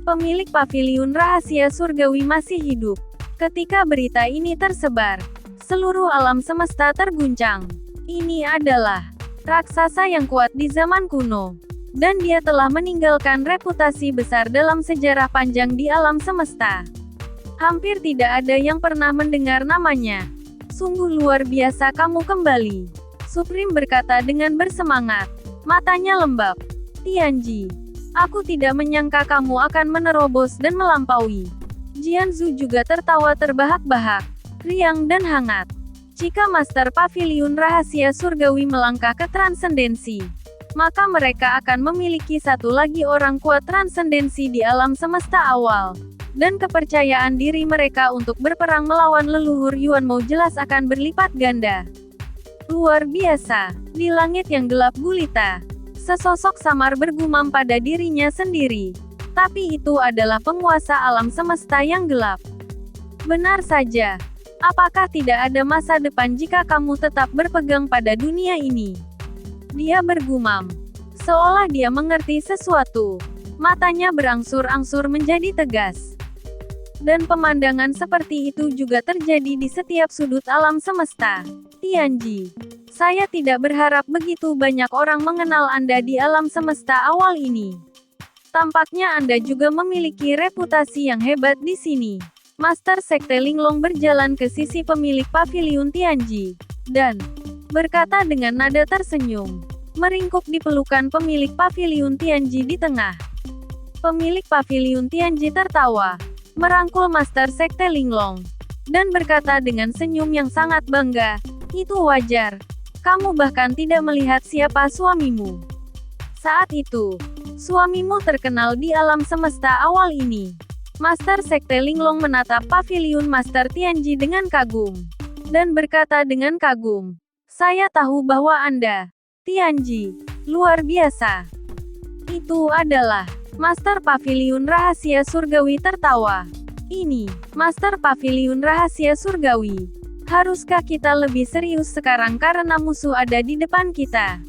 Pemilik paviliun rahasia surgawi masih hidup. Ketika berita ini tersebar, seluruh alam semesta terguncang. Ini adalah raksasa yang kuat di zaman kuno. Dan dia telah meninggalkan reputasi besar dalam sejarah panjang di alam semesta. Hampir tidak ada yang pernah mendengar namanya. Sungguh luar biasa kamu kembali. Supreme berkata dengan bersemangat. Matanya lembab. Tianji, aku tidak menyangka kamu akan menerobos dan melampaui. Jianzu juga tertawa terbahak-bahak, riang dan hangat. Jika Master Paviliun Rahasia Surgawi melangkah ke transendensi, maka mereka akan memiliki satu lagi orang kuat transendensi di alam semesta awal. Dan kepercayaan diri mereka untuk berperang melawan leluhur Yuanmo jelas akan berlipat ganda. Luar biasa. Di langit yang gelap gulita, sesosok samar bergumam pada dirinya sendiri. Tapi itu adalah penguasa alam semesta yang gelap. Benar saja. Apakah tidak ada masa depan jika kamu tetap berpegang pada dunia ini? Dia bergumam. Seolah dia mengerti sesuatu. Matanya berangsur-angsur menjadi tegas. Dan pemandangan seperti itu juga terjadi di setiap sudut alam semesta. Tianji, saya tidak berharap begitu banyak orang mengenal Anda di alam semesta awal ini. Tampaknya Anda juga memiliki reputasi yang hebat di sini. Master Sekte Linglong berjalan ke sisi pemilik paviliun Tianji, dan berkata dengan nada tersenyum, meringkuk di pelukan pemilik paviliun Tianji di tengah. Pemilik paviliun Tianji tertawa, merangkul Master Sekte Linglong, dan berkata dengan senyum yang sangat bangga, itu wajar. Kamu bahkan tidak melihat siapa suamimu. Saat itu, suamimu terkenal di alam semesta awal ini. Master Sekte Linglong menatap paviliun Master Tianji dengan kagum, dan berkata dengan kagum, saya tahu bahwa Anda, Tianji, luar biasa. Itu adalah Master Paviliun Rahasia Surgawi tertawa. Ini, Master Paviliun Rahasia Surgawi. Haruskah kita lebih serius sekarang karena musuh ada di depan kita?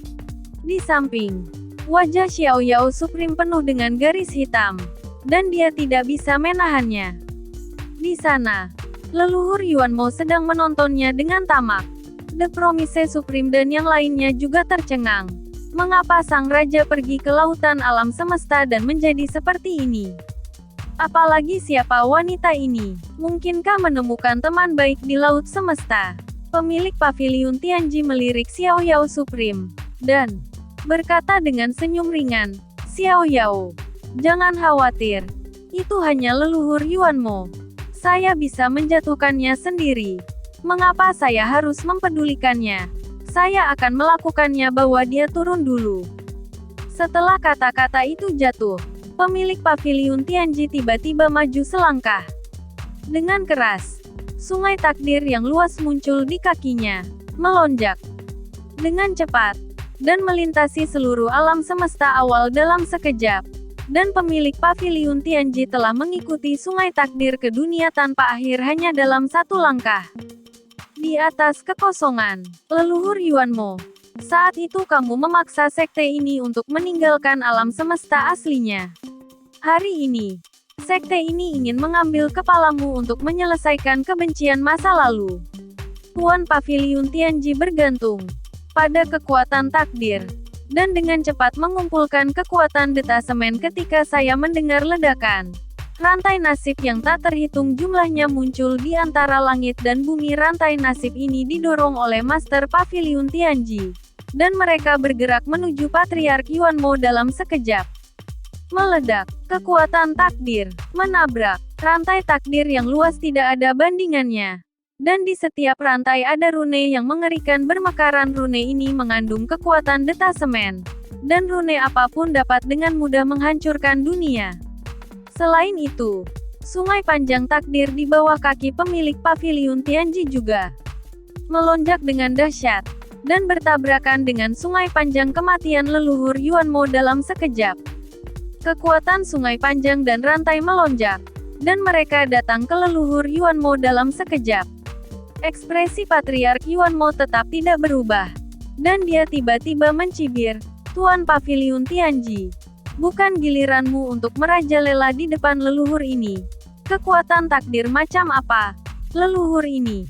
Di samping, wajah Xiao Yao Supreme penuh dengan garis hitam, dan dia tidak bisa menahannya. Di sana, leluhur Yuanmo sedang menontonnya dengan tamak. The Promise Supreme dan yang lainnya juga tercengang. Mengapa sang raja pergi ke lautan alam semesta dan menjadi seperti ini? Apalagi siapa wanita ini? Mungkinkah menemukan teman baik di laut semesta? Pemilik paviliun Tianji melirik Xiao Yao Supreme, dan berkata dengan senyum ringan, Xiao Yao, jangan khawatir. Itu hanya leluhur Yuanmo. Saya bisa menjatuhkannya sendiri. Mengapa saya harus mempedulikannya? Saya akan melakukannya bawa dia turun dulu. Setelah kata-kata itu jatuh, pemilik paviliun Tianji tiba-tiba maju selangkah. Dengan keras, sungai takdir yang luas muncul di kakinya, melonjak dengan cepat, dan melintasi seluruh alam semesta awal dalam sekejap. Dan pemilik paviliun Tianji telah mengikuti sungai takdir ke dunia tanpa akhir hanya dalam satu langkah. Di atas kekosongan, leluhur Yuanmo, saat itu kamu memaksa sekte ini untuk meninggalkan alam semesta aslinya. Hari ini, sekte ini ingin mengambil kepalamu untuk menyelesaikan kebencian masa lalu. Tuan Paviliun Tianji bergantung pada kekuatan takdir, dan dengan cepat mengumpulkan kekuatan detasemen ketika saya mendengar ledakan. Rantai nasib yang tak terhitung jumlahnya muncul di antara langit dan bumi. Rantai nasib ini didorong oleh Master Paviliun Tianji, dan mereka bergerak menuju Patriark Yuanmo dalam sekejap. Meledak, kekuatan takdir, menabrak, rantai takdir yang luas tidak ada bandingannya. Dan di setiap rantai ada rune yang mengerikan bermekaran. Rune ini mengandung kekuatan detasemen, dan rune apapun dapat dengan mudah menghancurkan dunia. Selain itu, sungai panjang takdir di bawah kaki pemilik paviliun Tianji juga melonjak dengan dahsyat, dan bertabrakan dengan sungai panjang kematian leluhur Yuanmo dalam sekejap. Kekuatan sungai panjang dan rantai melonjak, dan mereka datang ke leluhur Yuanmo dalam sekejap. Ekspresi Patriark Yuanmo tetap tidak berubah, dan dia tiba-tiba mencibir, Tuan Paviliun Tianji, Bukan giliranmu untuk merajalela di depan leluhur ini. Kekuatan takdir macam apa? Leluhur ini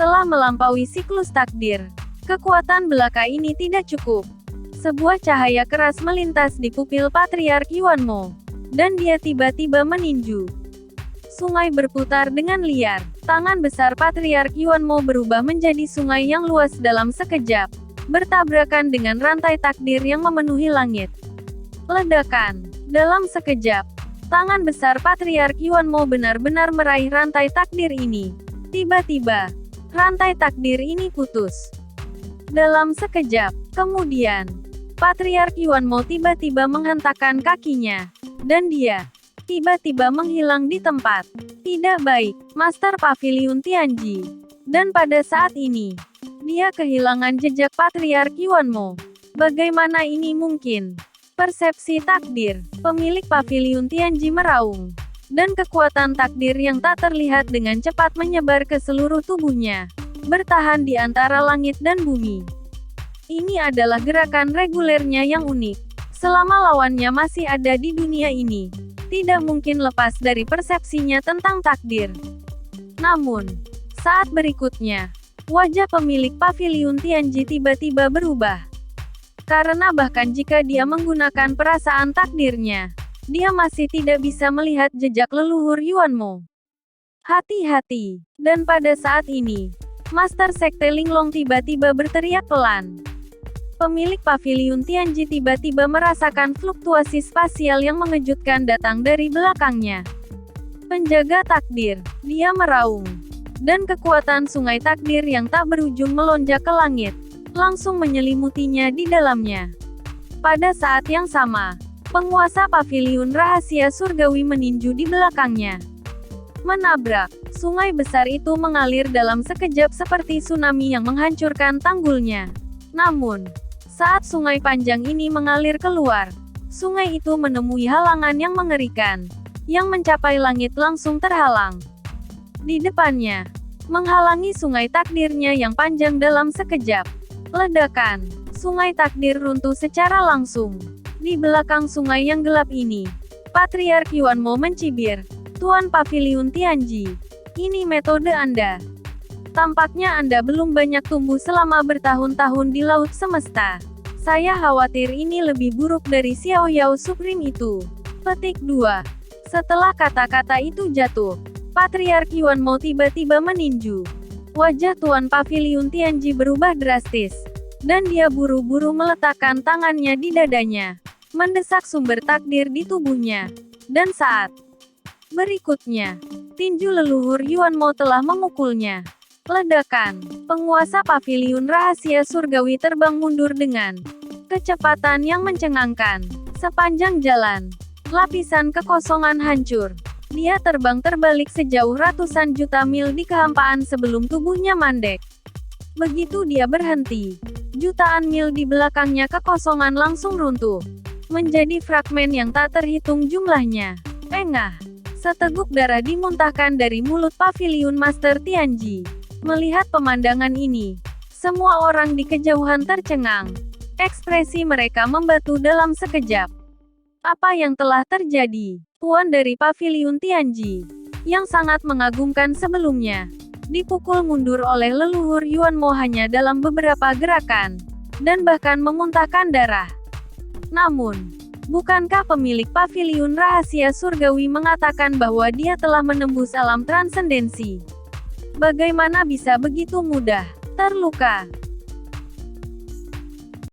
telah melampaui siklus takdir. Kekuatan belaka ini tidak cukup. Sebuah cahaya keras melintas di pupil Patriark Yuanmo, dan dia tiba-tiba meninju. Sungai berputar dengan liar. Tangan besar Patriark Yuanmo berubah menjadi sungai yang luas dalam sekejap, bertabrakan dengan rantai takdir yang memenuhi langit. Ledakan. Dalam sekejap, tangan besar Patriark Yuanmo benar-benar meraih rantai takdir ini. Tiba-tiba, rantai takdir ini putus. Dalam sekejap, kemudian, Patriark Yuanmo tiba-tiba menghentakkan kakinya, dan dia tiba-tiba menghilang di tempat. Tidak baik, Master Pavilion Tianji. Dan pada saat ini, dia kehilangan jejak Patriark Yuanmo. Bagaimana ini mungkin? Persepsi takdir. Pemilik Pavilion Tianji meraung, dan kekuatan takdir yang tak terlihat dengan cepat menyebar ke seluruh tubuhnya, bertahan di antara langit dan bumi. Ini adalah gerakan regulernya yang unik. Selama lawannya masih ada di dunia ini, tidak mungkin lepas dari persepsinya tentang takdir. Namun, saat berikutnya, wajah pemilik Pavilion Tianji tiba-tiba berubah. Karena bahkan jika dia menggunakan perasaan takdirnya, dia masih tidak bisa melihat jejak leluhur Yuanmo. Hati-hati. Dan pada saat ini, Master Sekte Linglong tiba-tiba berteriak pelan. Pemilik Pavilion Tianji tiba-tiba merasakan fluktuasi spasial yang mengejutkan datang dari belakangnya. Penjaga takdir, dia meraung. Dan kekuatan sungai takdir yang tak berujung melonjak ke langit, langsung menyelimutinya di dalamnya. Pada saat yang sama, penguasa Pavilion Rahasia Surgawi meninju di belakangnya. Menabrak, sungai besar itu mengalir dalam sekejap seperti tsunami yang menghancurkan tanggulnya. Namun, saat sungai panjang ini mengalir keluar, sungai itu menemui halangan yang mengerikan, yang mencapai langit langsung terhalang. Di depannya, menghalangi sungai takdirnya yang panjang dalam sekejap. Ledakan, sungai takdir runtuh secara langsung. Di belakang sungai yang gelap ini, Patriark Yuanmo mencibir, "Tuan Pavilion Tianji, ini metode Anda. Tampaknya Anda belum banyak tumbuh selama bertahun-tahun di Laut Semesta. Saya khawatir ini lebih buruk dari Xiao Yao Supreme itu." Petik 2. Setelah kata-kata itu jatuh, Patriark Yuanmo tiba-tiba meninju. Wajah Tuan Pavilion Tianji berubah drastis, dan dia buru-buru meletakkan tangannya di dadanya, mendesak sumber takdir di tubuhnya. Dan saat berikutnya, tinju leluhur Yuanmo telah memukulnya. Ledakan. Penguasa Pavilion Rahasia Surgawi terbang mundur dengan kecepatan yang mencengangkan. Sepanjang jalan, lapisan kekosongan hancur. Dia terbang terbalik sejauh ratusan juta mil di kehampaan sebelum tubuhnya mandek. Begitu dia berhenti, jutaan mil di belakangnya kekosongan langsung runtuh, menjadi fragmen yang tak terhitung jumlahnya. Engah. Seteguk darah dimuntahkan dari mulut Pavilion Master Tianji. Melihat pemandangan ini, semua orang di kejauhan tercengang. Ekspresi mereka membatu dalam sekejap. Apa yang telah terjadi? Tuan dari Pavilion Tianji, yang sangat mengagumkan sebelumnya, dipukul mundur oleh leluhur Yuanmo hanya dalam beberapa gerakan, dan bahkan memuntahkan darah. Namun, bukankah pemilik Pavilion Rahasia Surgawi mengatakan bahwa dia telah menembus alam transendensi? Bagaimana bisa begitu mudah terluka?